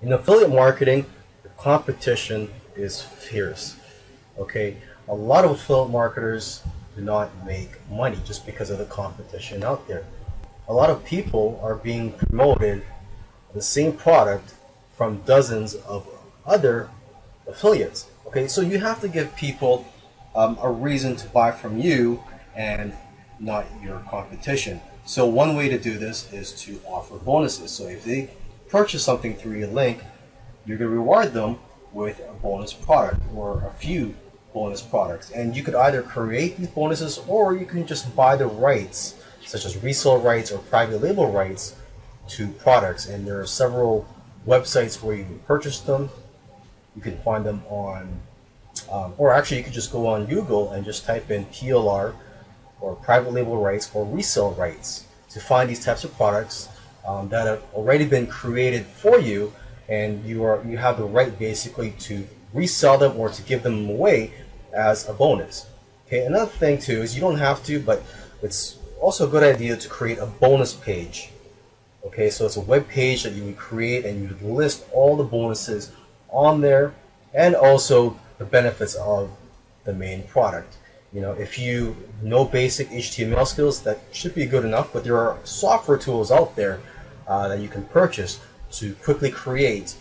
In affiliate marketing, the competition is fierce. Okay, a lot of affiliate marketers do not make money just because of the competition out there. A lot of people are being promoted the same product from dozens of other affiliates. Okay, so you have to give people a reason to buy from you and not your competition. So one way to do this is to offer bonuses. So if they purchase something through your link, you're going to reward them with a bonus product or a few bonus products. And you could either create these bonuses or you can just buy the rights, such as resale rights or private label rights to products. And there are several websites where you can purchase them. You can find them on, or actually, you could just go on Google and just type in PLR or private label rights or resale rights to find these types of products that have already been created for you, and you have the right basically to resell them or to give them away as a bonus. Okay, another thing too is you don't have to, but it's also a good idea to create a bonus page. Okay, so it's a web page that you would create and you would list all the bonuses on there and also the benefits of the main product. You know, if you know basic HTML skills, that should be good enough, but there are software tools out there that you can purchase to quickly create